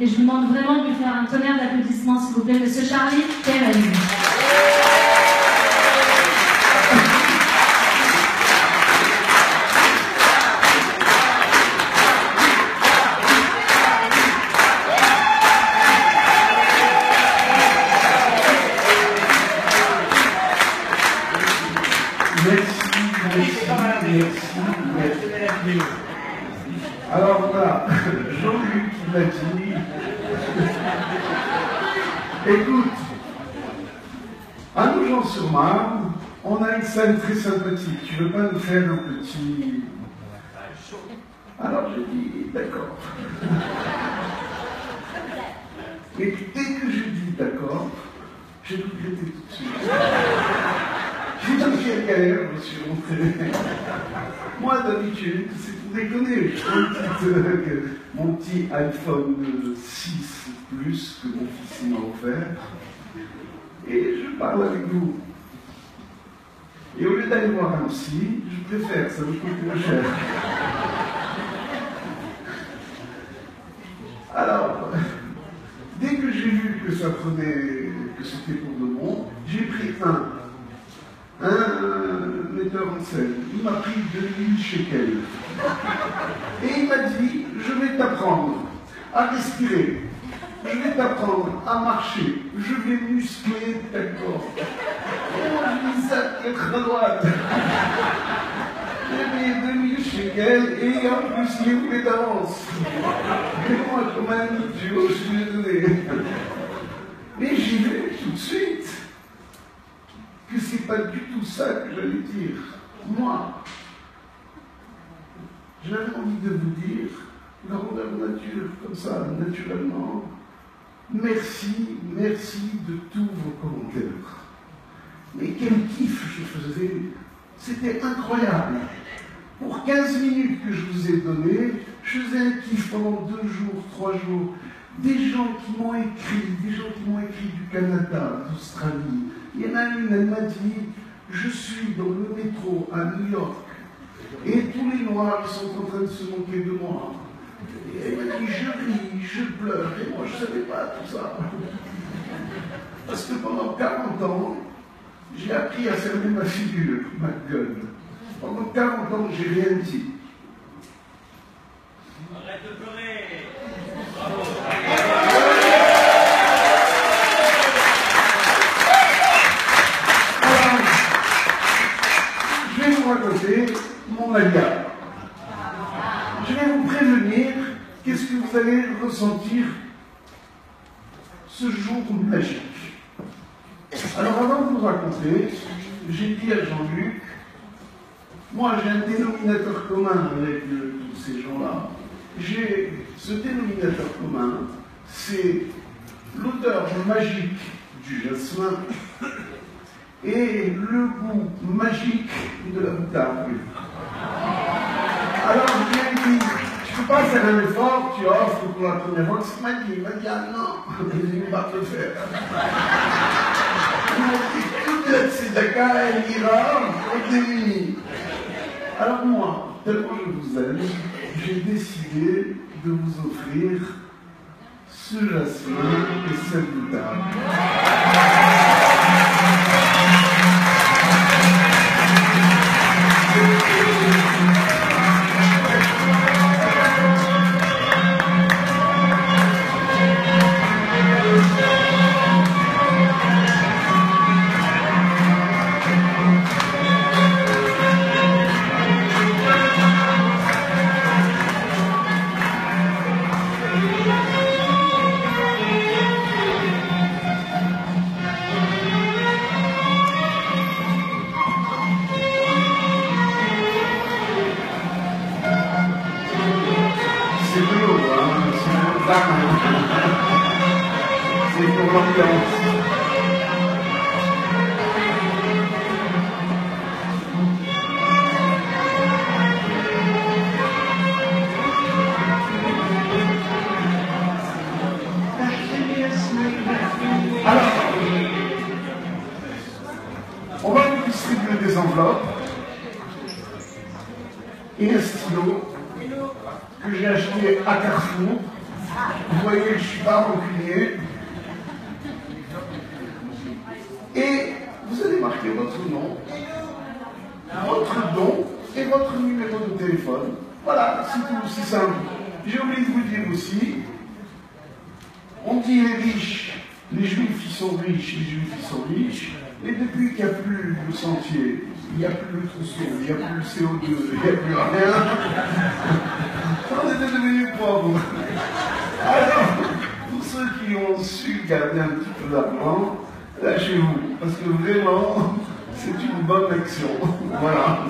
Et je vous demande vraiment de lui faire un tonnerre d'applaudissements, s'il vous plaît, Monsieur Charlie Perez. Merci. Alors voilà, Jean-Luc l'a dit. Écoute, à Nogent-sur-Marne, on a une scène très sympathique. Tu veux pas nous faire un petit... Alors j'ai dit, d'accord. Et dès que j'ai dit d'accord, j'ai regretté tout de suite. J'ai dit, quelle galère, je me suis montré. Moi, d'habitude, c'est pour déconner. Je prends mon petit iPhone 6 Plus que mon fils m'a offert. Et je parle avec vous. Et au lieu d'aller voir un psy, je préfère, ça me coûte moins cher. Alors, dès que j'ai vu que ça prenait, que c'était pour de bon, j'ai pris un metteur en scène. Il m'a pris 2000 shekels. Et il m'a dit, je vais t'apprendre à respirer. Je vais t'apprendre à marcher. Je vais muscler ta corps. Oh, je dis ça, quelle droite. J'ai payé 2000 shekels et en plus il voulait d'avance. Et moi, comme un idiot, je lui ai donné. Mais j'ai vu tout de suite que c'est pas du tout ça que j'allais dire. Moi, j'avais envie de vous dire, grandeur nature, comme ça, naturellement, merci de tous vos commentaires. Mais quel kiff je faisais, c'était incroyable. Pour 15 minutes que je vous ai donné, je faisais un kiff pendant 2 jours, 3 jours. Des gens qui m'ont écrit, du Canada, d'Australie. Il y en a une, elle m'a dit, je suis dans le métro à New York et tous les Noirs sont en train de se moquer de moi. Et elle m'a dit, je ris, je pleure, et moi je ne savais pas tout ça. Parce que pendant 40 ans, j'ai appris à fermer ma figure, ma gueule. Pendant 40 ans, j'ai rien dit. Arrête de pleurer. Je vais vous raconter mon alia. Je vais vous prévenir qu'est-ce que vous allez ressentir ce jour magique. Alors avant de vous raconter, j'ai dit à Jean-Luc, moi j'ai un dénominateur commun avec tous ces gens-là. Ce dénominateur commun, c'est l'odeur magique du jasmin et le goût magique de la moutarde. Alors je lui ai dit, tu ne peux pas faire un effort, tu offres pour la première fois. Il m'a dit, ah non, il ne va pas le faire. Il m'a dit, toute cette tzedaka, elle ira au déni. Alors moi, tellement je vous aime, j'ai décidé de vous offrir ce jasmin et cette moutarde. C'est pour l'ambiance. Alors, on va vous distribuer des enveloppes et un stylo que j'ai acheté à Carrefour. Vous voyez, je ne suis pas rancunier. Et vous allez marquer votre nom, votre don et votre numéro de téléphone. Voilà, c'est tout aussi simple. J'ai oublié de vous dire aussi, on dit les riches, les juifs ils sont riches, les juifs ils sont riches, mais depuis qu'il n'y a plus le sentier, il n'y a plus le trousseau, il n'y a plus le CO2, il n'y a plus rien, on était devenus pauvres. Alors, pour ceux qui ont su garder un petit peu d'argent, lâchez-vous, parce que vraiment, c'est une bonne action. Voilà.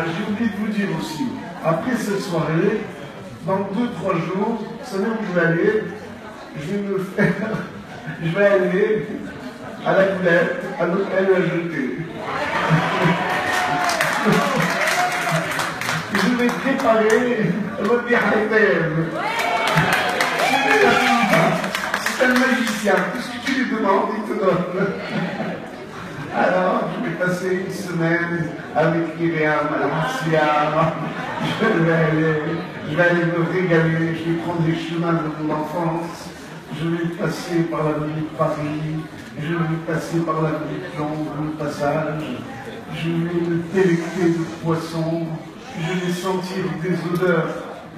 J'ai oublié de vous dire aussi, après cette soirée, dans 2-3 jours, vous savez où je vais aller? Je vais aller à la Coulette, à l'hôtel jeté. Je vais préparer votre biarritème. C'est un magicien, tout ce que tu lui demandes, il te donne. Alors, je vais passer une semaine avec Myriam à la Marcia. Je vais aller me régaler, je vais prendre les chemins de mon enfance. Je vais passer par l'avenue de Paris, je vais passer par l'avenue de Londres, le passage. Je vais me délecter de poissons, je vais sentir des odeurs,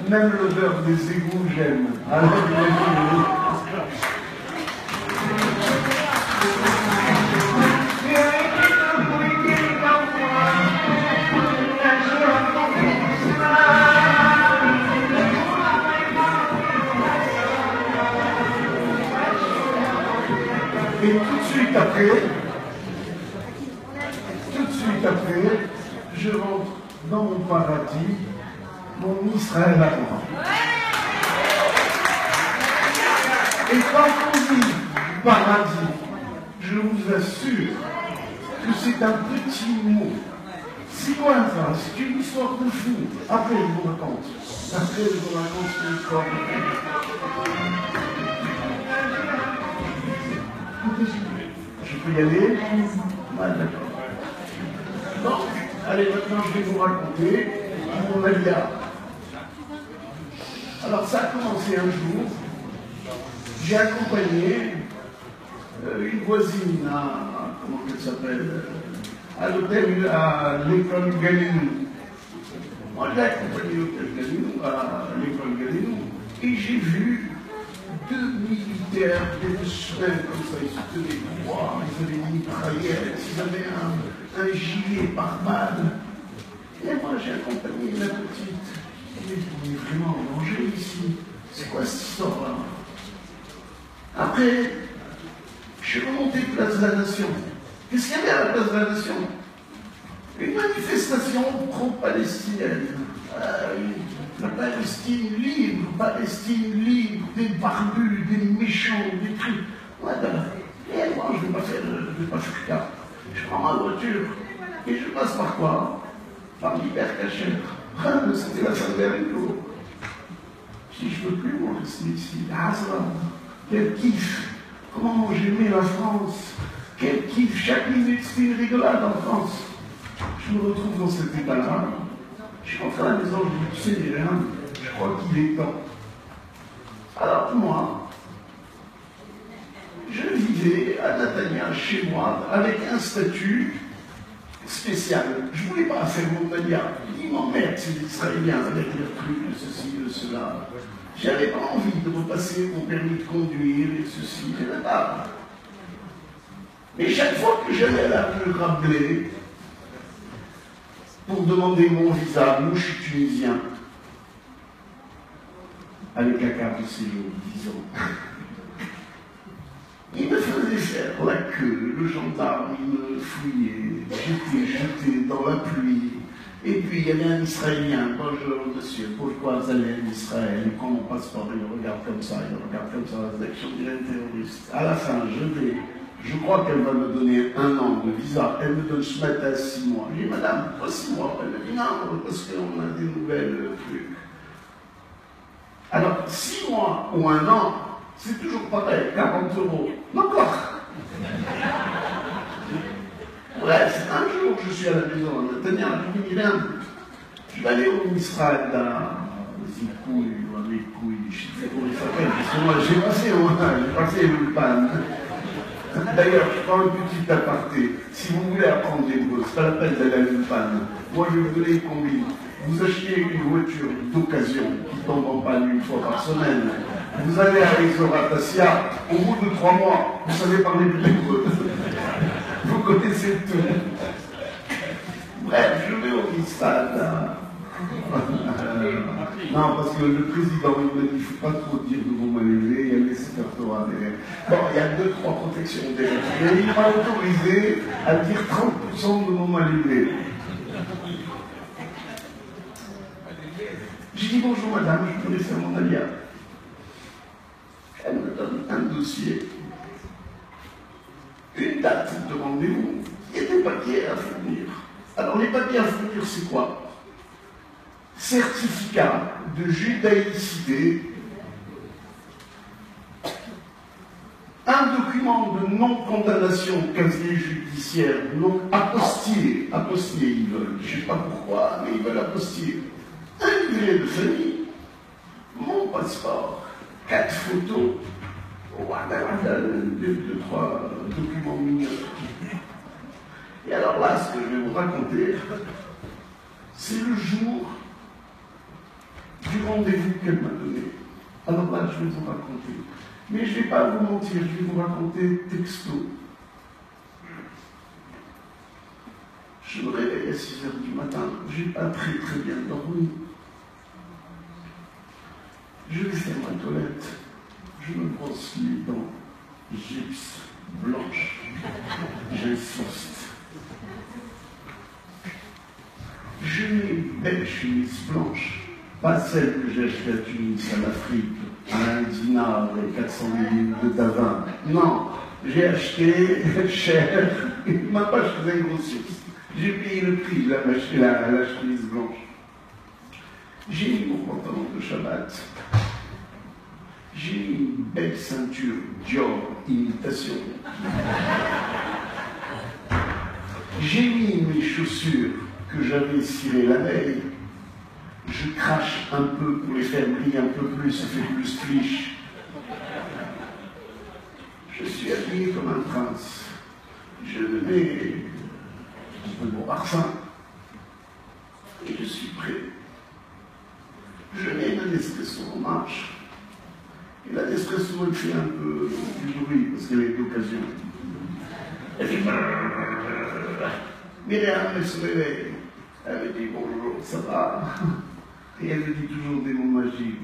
même l'odeur des égouts, j'aime. Alors, et tout de suite après, je rentre dans mon paradis, mon Israël à moi. Et quand on dit paradis, je vous assure que c'est un petit mot. Si lointain, c'est une histoire de fou. Après, je vous raconte. Après, je vous raconte une histoire de fou. Je peux y aller? Ouais, d'accord. Bon, allez, maintenant je vais vous raconter mon alia. Alors ça a commencé un jour. J'ai accompagné une voisine à, comment elle s'appelle, à l'hôtel, à l'école Galinou. Moi j'ai accompagné l'hôtel Galinou, à l'école Galinou, et j'ai vu deux militaires, des semaines comme ça, ils se tenaient droit, ils avaient une mitraillette, ils avaient un gilet pare-balles. Et moi j'ai accompagné la petite. Mais on est vraiment en danger ici. C'est quoi cette histoire-là? Après, je suis remonté place de la Nation. Qu'est-ce qu'il y avait à la place de la Nation? Une manifestation pro-palestinienne. La Palestine libre, des barbus, des méchants, des trucs. Voilà. Et moi, je ne vais pas faire cas. Je prends ma voiture et je passe par quoi? Par l'hypercachère. C'était la salle d'Erico. Si je ne peux plus, moi, rester ici. Ah, ça va. Quel kiff. Comment j'aimais la France. Quel kiff. Chaque minute, c'est une rigolade en France. Je me retrouve dans cet état-là. Je rentre à la maison, je me dis, tu sais, rien, je crois qu'il est temps. Alors moi, je vivais à Natania, chez moi, avec un statut spécial. Je ne voulais pas faire mon Nadia. Il m'emmerde, c'est l'Israélien, avec les trucs, de ceci, de cela. J'avais pas envie de repasser mon permis de conduire et ceci, je n'avais pas. Mais chaque fois que j'allais à la rue Rabelais pour demander mon visa, moi je suis tunisien, avec la carte de séjour, 10 ans. Il me faisait faire la queue, le gendarme, il me fouillait, j'étais jeté dans la pluie. Et puis il y avait un Israélien, bonjour monsieur, pourquoi vous allez en Israël? Il prend mon passeport, il regarde comme ça, je dirais terroriste. À la fin, je crois qu'elle va me donner 1 an de visa, elle me donne ce matin 6 mois. Je dis madame, pas 6 mois. Elle me dit non, parce qu'on a des nouvelles trucs. Alors 6 mois ou 1 an, c'est toujours pareil, 40 €. Encore. Bref, un jour, je suis à la maison à Netanya, je me dis rien. Je vais aller au Misrad, à Zikouille, ou à Mekouille, je ne sais pas comment il s'appelle, parce que moi, j'ai passé le pan. D'ailleurs, je prends un petit aparté. Si vous voulez apprendre les mots, c'est pas la peine d'aller à l'Ulpan. Moi, je vais vous donner une combine. Vous achetez une voiture d'occasion qui tombe en panne 1 fois par semaine. Vous allez à Exoratassia, au bout de 3 mois, vous savez parler de l'hébreu. Vous connaissez tout. Bref, je vais au Mistad. Non, parce que le président il m'a dit qu'il ne faut pas trop dire de mots mal élevés, il y a les secrétaires derrière. Bon, il y a 2-3 protections derrière. Mais il m'a autorisé à dire 30% de mots mal élevés. J'ai dit bonjour madame, je voulais faire mon alia. Elle me donne un dossier, une date de rendez-vous et des papiers à fournir. Alors les papiers à fournir, c'est quoi? Certificat de judaïcité, un document de non-condamnation casier judiciaire, non apostillé, ils veulent, je ne sais pas pourquoi, mais ils veulent apostiller, un livret de famille, mon passeport, 4 photos, 2-3 documents mineurs. Et alors là, ce que je vais vous raconter, c'est le jour du rendez-vous qu'elle m'a donné. Alors là, je vais vous raconter. Mais je ne vais pas vous mentir, je vais vous raconter texto. Je me réveille à 6 h du matin, je n'ai pas très bien dormi. Je vais faire ma toilette, je me brosse les dents, gypse, blanche, j'insiste. Je mets une belle chemise blanche, pas celle que j'ai achetée à Tunis, à l'Afrique, à 1 dinar et 400 ml de davin. Non, j'ai acheté cher, il m'a pas acheté un gros source. J'ai payé le prix de la chemise blanche. J'ai mis mon pantalon de Shabbat. J'ai mis une belle ceinture Dior imitation. J'ai mis mes chaussures que j'avais cirées la veille. Je crache un peu pour les faire briller un peu plus, ça fait plus cliché. Je suis habillé comme un prince. Je mets un peu mon parfum et je suis prêt. Je mets un espresso en marche. Et la Nespresso, elle fait un peu du bruit, parce qu'elle est d'occasion. Elle fait... Myriam, elle se réveille. Elle me dit bonjour, ça va? Et elle me dit toujours des mots magiques.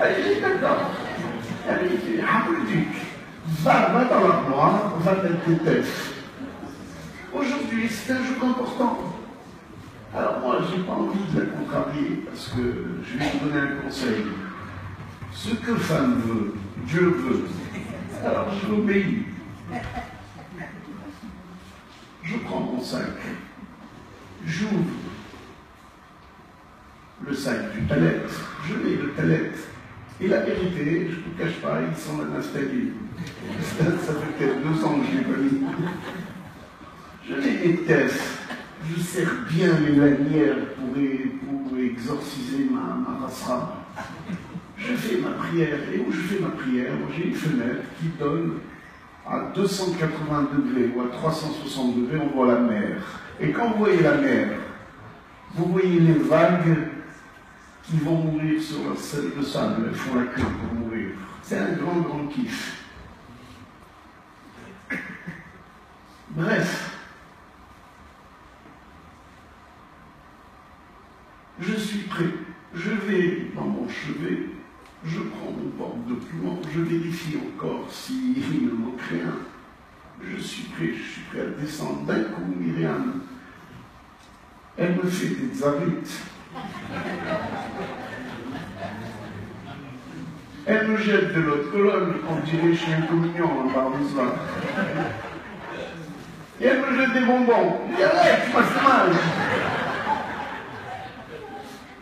Elle dit d'accord. Elle me dit, va dans l'armoire, va mettre tes tests. Aujourd'hui, c'est un jour important. Alors moi, je n'ai pas envie de la contrarier, parce que je vais vous donner un conseil. Ce que femme veut, Dieu veut. Alors je l'obéis. Je prends mon sac, j'ouvre le sac du talet, je mets le talet. Et la vérité, je ne te cache pas, ils sont installés. Ça fait peut-être 2 ans que je l'ai pas mis. Je les déteste. Je serre bien les lanières pour exorciser ma rasra. Je fais ma prière. Et où je fais ma prière, j'ai une fenêtre qui donne à 280 degrés ou à 360 degrés, on voit la mer. Et quand vous voyez la mer, Vous voyez les vagues qui vont mourir sur leur selle de sable, elles font la queue pour mourir. C'est un grand, grand kiff. Bref, je suis prêt. Je vais dans mon chevet, je prends mon porte-document, je vérifie encore s'il ne manque rien. Je suis prêt à descendre. D'un coup, Myriam, elle me fait des zavites. Elle me jette de l'autre colonne, on dirait chez un communion en Barbizon. Et elle me jette des bonbons. Je dis, arrête, tu m'as fait mal.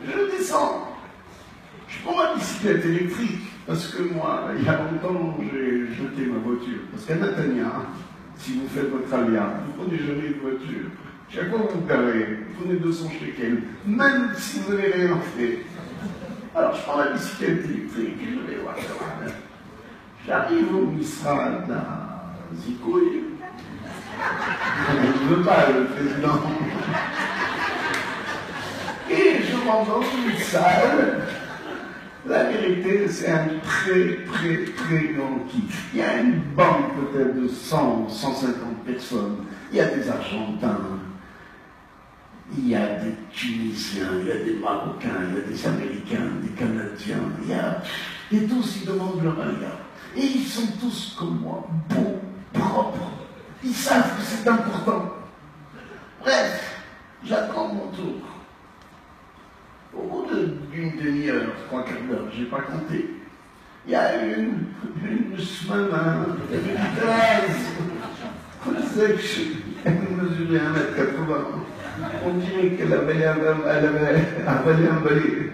Je descends. Je prends ma bicyclette électrique, parce que moi, il y a longtemps, j'ai jeté ma voiture. Parce qu'à Natania, si vous faites votre alia, vous prenez jamais une voiture. Chaque fois que vous garez, vous prenez 200 shekels, même si vous n'avez rien fait. Alors je prends la bicyclette électrique et je vais voir. J'arrive au Misrad à Zikouille. Je ne veux pas, le président. Et je rentre dans une salle. La vérité, c'est un très, très, très grand kiff. Il y a une banque peut-être de 100, 150 personnes. Il y a des Argentins. Il y a des Tunisiens, il y a des Marocains, il y a des Américains, des Canadiens, et tous ils demandent leur alia. Et ils sont tous comme moi, beaux, propres. Ils savent que c'est important. Bref, j'attends mon tour. Au bout d'une demi-heure, 3 quarts d'heure, je n'ai pas compté, il y a une semaine, une 13. Elle mesurait 1m80. On dirait qu'elle avait avalé un balai.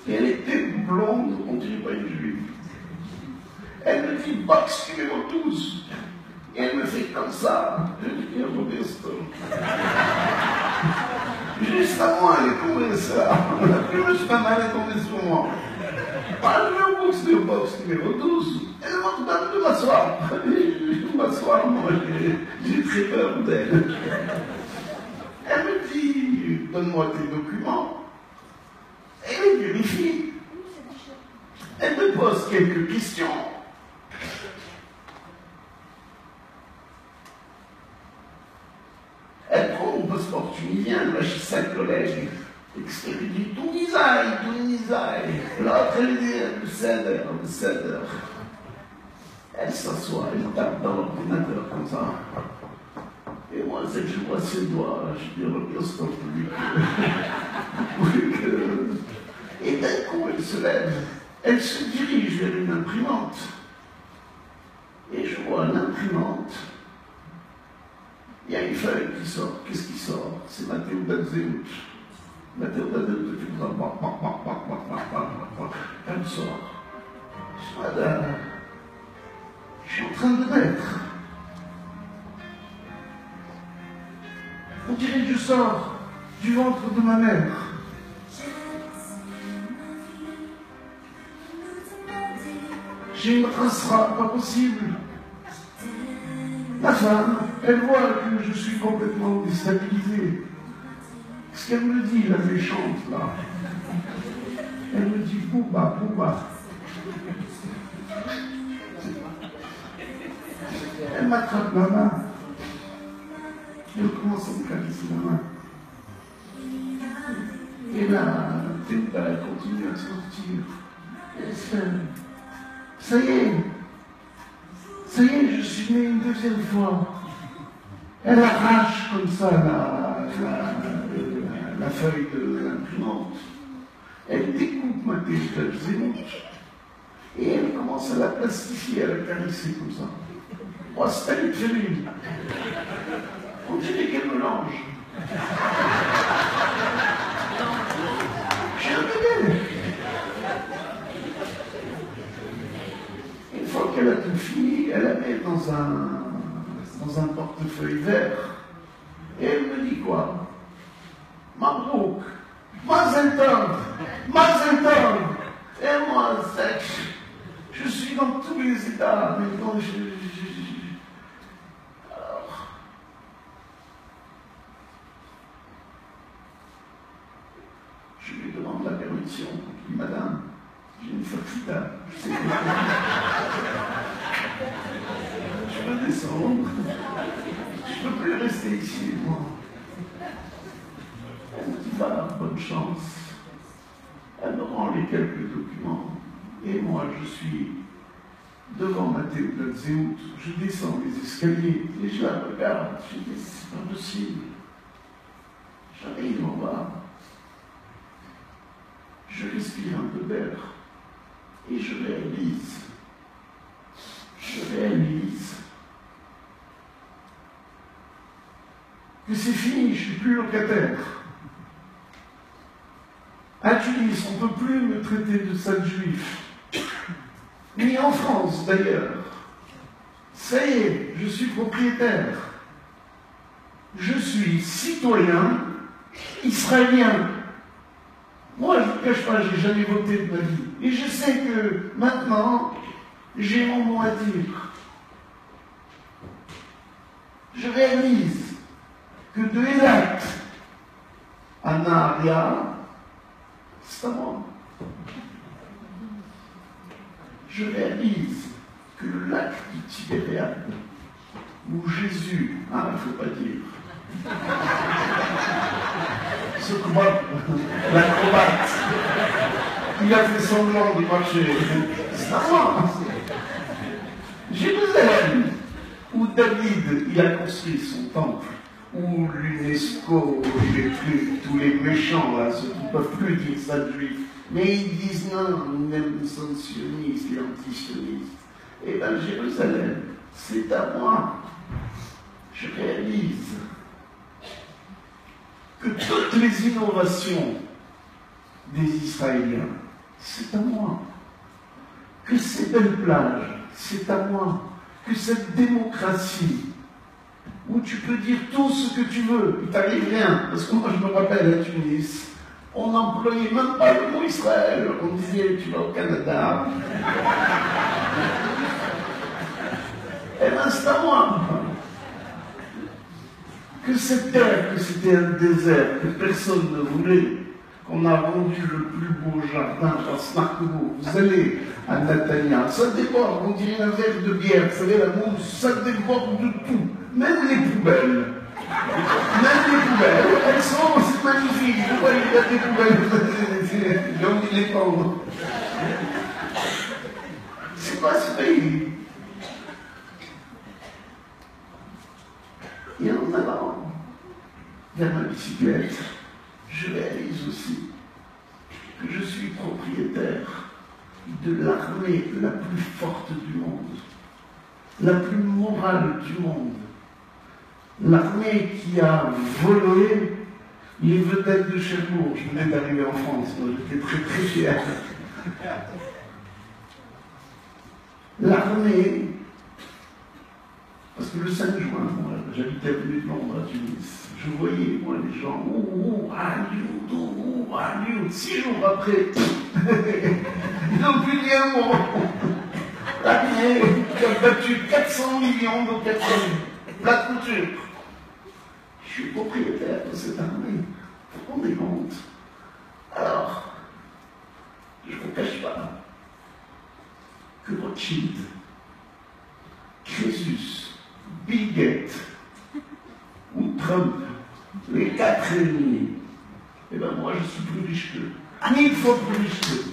Et elle était blonde, on dirait pas une juive. Elle me dit box numéro 12. Et elle me fait comme ça. Je dis, Roberto. Juste à moi, elle est tombée ça. La plus femme, elle est tombée sur moi. Je vais au box numéro 12. Elle me demande de m'asseoir. Je m'asseoir, moi, j'ai très peur d'elle. Elle me dit, donne-moi tes documents. Elle les vérifie. Elle me pose quelques questions. Elle prend mon passeport tunisien, elle va chez 5 collègues. Elle dit Tunisaï. L'autre, elle dit, le cèdre. Elle s'assoit, elle tape dans l'ordinateur comme ça. Et moi, c'est que je vois ses doigts, je dis, reviens, stop, Et d'un coup, elle se lève, elle se dirige vers une imprimante. Et je vois l'imprimante. Il y a une feuille qui sort. Qu'est-ce qui sort? C'est Matteo Dazeut. Matteo Dazeut fait comme ça. Elle sort. Je dis, madame, je suis en train de naître. On dirait que je sors du ventre de ma mère. J'ai une trace pas possible. La femme, elle voit que je suis complètement déstabilisé. Ce qu'elle me dit, la méchante, là, elle me dit, Pouba. Elle m'attrape la main. Elle commence à me caresser la main. Et là, elle continue à sortir. Et ça y est, je suis né une deuxième fois. Elle arrache comme ça la feuille de l'imprimante. Elle découpe ma tête, et elle commence à la plastifier, à la caresser comme ça. Moi, c'est une féline. On dirait qu'elle me longe. J'ai un bébé. Une fois qu'elle a tout fini, elle la met dans un portefeuille vert. Et elle me dit quoi? Mabrouk, Mazel Tov. Et moi, je suis dans tous les états. Maintenant, alors, une fakrida. Je veux descendre. Je ne peux plus rester ici, moi. Elle me dit, va, bonne chance. Elle me rend les quelques documents. Et moi, je suis devant ma Théodule, je descends les escaliers et je la regarde. Je dis, c'est pas possible. J'arrive en bas. Je respire un peu d'air et je réalise que c'est fini, je ne suis plus locataire. À Tunis, on ne peut plus me traiter de sale juif. Ni en France, d'ailleurs. Ça y est, je suis propriétaire. Je suis citoyen israélien. Moi, je ne vous cache pas, je n'ai jamais voté de ma vie. Et je sais que maintenant, j'ai mon mot à dire. Je réalise que de Eilat à Nahariya, c'est à moi. Je réalise que le lac du Tibériade, où Jésus, il ne faut pas dire, ce combat, l'acrobate, il a fait semblant de marcher, c'est à moi. Jérusalem, où David, il a construit son temple, où l'UNESCO, les trucs, tous les méchants, là, ceux qui ne peuvent plus dire ça de juif, mais ils disent non, nous sommes sionistes et anti-sionistes. Eh bien, Jérusalem, c'est à moi. Je réalise que toutes les innovations des Israéliens, c'est à moi. Que ces belles plages, c'est à moi. Que cette démocratie, où tu peux dire tout ce que tu veux, il t'arrive rien. Parce que moi, je me rappelle à Tunis, on n'employait même pas le mot Israël. On disait, tu vas au Canada. Eh bien, c'est à moi. Que cette terre, que c'était un désert, que personne ne voulait, qu'on a vendu le plus beau jardin par Smartebo. Vous allez à Natania, ça déborde, on dirait un verre de bière, vous savez, la mousse, ça déborde de tout, même les poubelles. Même les poubelles, elles sont c'est magnifique. Pourquoi il y a des poubelles? J'ai envie de les prendre. C'est quoi ce pays? Et en allant vers ma bicyclette, je réalise aussi que je suis propriétaire de l'armée la plus forte du monde, la plus morale du monde. L'armée qui a volé les vedettes de Cherbourg. Je venais d'arriver en France, donc j'étais très très fier. L'armée, parce que le 5 juin, moi, j'habitais avenue de Londres à Tunis, je voyais, moi, les gens, Hollywood, 6 jours après, ils n'ont plus dit un mot. L'armée qui a battu 400 millions de personnes, la couture. Je suis propriétaire de cette armée. Vous vous rendez compte? Alors, je ne vous cache pas que Rothschild, Crésus, Bill Gates ou Trump, les 4 ennemis, eh bien moi je suis plus riche qu'eux. 1000 fois plus riche qu'eux.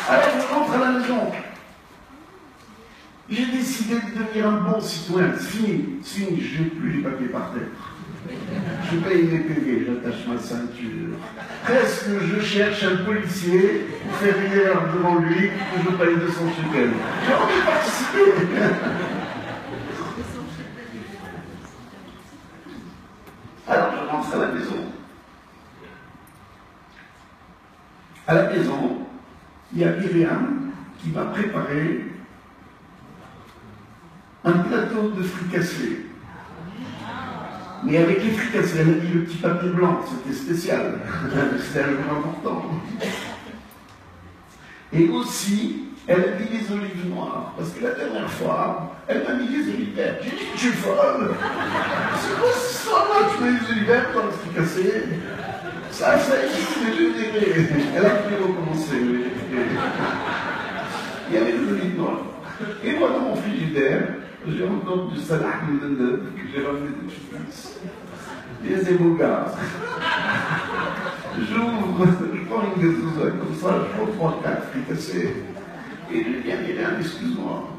Alors je rentre à la maison. J'ai décidé de devenir un bon citoyen. C'est fini, je n'ai plus les papiers par terre. Je paye mes PV, j'attache ma ceinture. Presque je cherche un policier pour faire rire devant lui que je paye 200 shekels. J'ai envie de participer. Alors je rentre à la maison. À la maison, il y a Myriam qui m'a préparé un plateau de fricassés. Mais avec les fricassés, elle a mis le petit papier blanc, c'était spécial, c'était un jour important. Et aussi, elle a mis les olives noires, parce que la dernière fois, elle m'a mis les olives vertes. J'ai dit, tu es folle! C'est quoi cette histoire-là? Tu m'as les univers dans le fricassé. Ça y est, c'est degrés. Elle a pu recommencer. Il y avait des olives noires. Et moi, dans mon frigidaire, j'ai encore du salat que j'ai ramené de Tunis. Des émougas. J'ouvre, je prends une gazouza comme ça, je prends 3-4 fricassés. Et je viens dire, excuse-moi.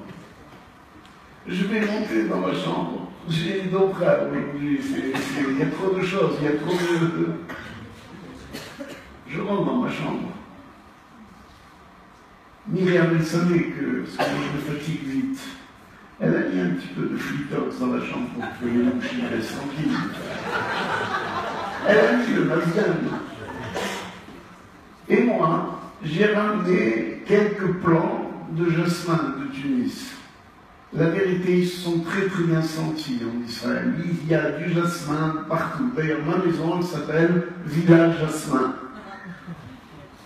Je vais monter dans ma chambre. J'ai d'autres à il y a trop de choses, il y a trop de... Je rentre dans ma chambre. Myriam, elle savait que ce que je me fatigue vite. Elle a mis un petit peu de flitox dans la chambre pour que les mouches restent tranquilles. Elle a mis le masgan. Et moi, j'ai ramené quelques plants de jasmin de Tunis. La vérité, ils se sont très très bien sentis en Israël. Il y a du jasmin partout. D'ailleurs, ma maison, elle s'appelle Village Jasmin.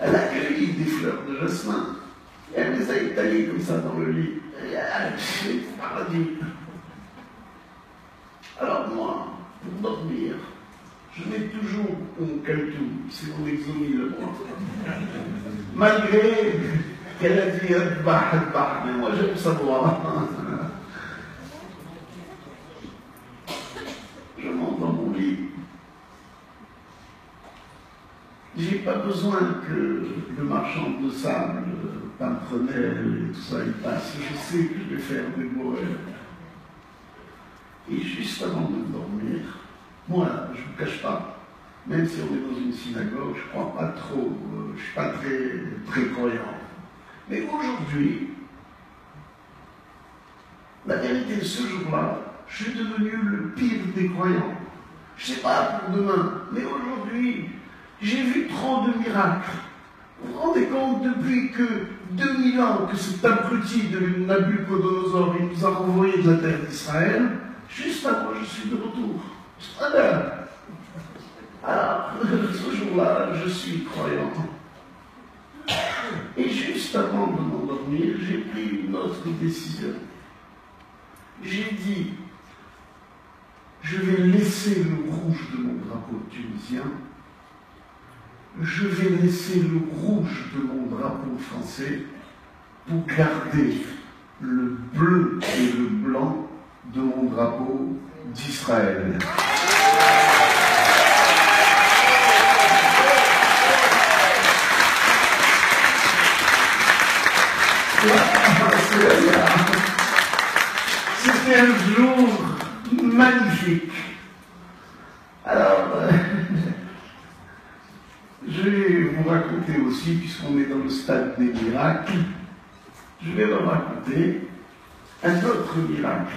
Elle a cueilli des fleurs de jasmin. Et elle les a étalées comme ça dans le lit. C'est paradis. Alors moi, pour dormir, je mets toujours un caltou. C'est mon exomile, moi. Malgré qu'elle a dit mais moi j'aime savoir. Je monte dans mon lit. J'ai pas besoin que le marchand de sable, Pimprenel et tout ça, il passe. Je sais que je vais faire des beaux rêves. Et juste avant de dormir, moi, je ne vous cache pas, même si on est dans une synagogue, je ne crois pas trop, je ne suis pas très croyant. Mais aujourd'hui, la vérité, ce jour-là, je suis devenu le pire des croyants. Je ne sais pas pour demain, mais aujourd'hui, j'ai vu trop de miracles. Vous vous rendez compte, depuis que 2000 ans que cet abruti de Nabucodonosor, il nous a renvoyé de la terre d'Israël, juste avant, je suis de retour. Alors, ce jour-là, je suis croyant. Et juste avant de m'endormir, j'ai pris une autre décision. J'ai dit, je vais laisser le rouge de mon drapeau tunisien, je vais laisser le rouge de mon drapeau français pour garder le bleu et le blanc de mon drapeau d'Israël. C'était un jour magnifique. Alors, je vais vous raconter aussi, puisqu'on est dans le stade des miracles, je vais vous raconter un autre miracle.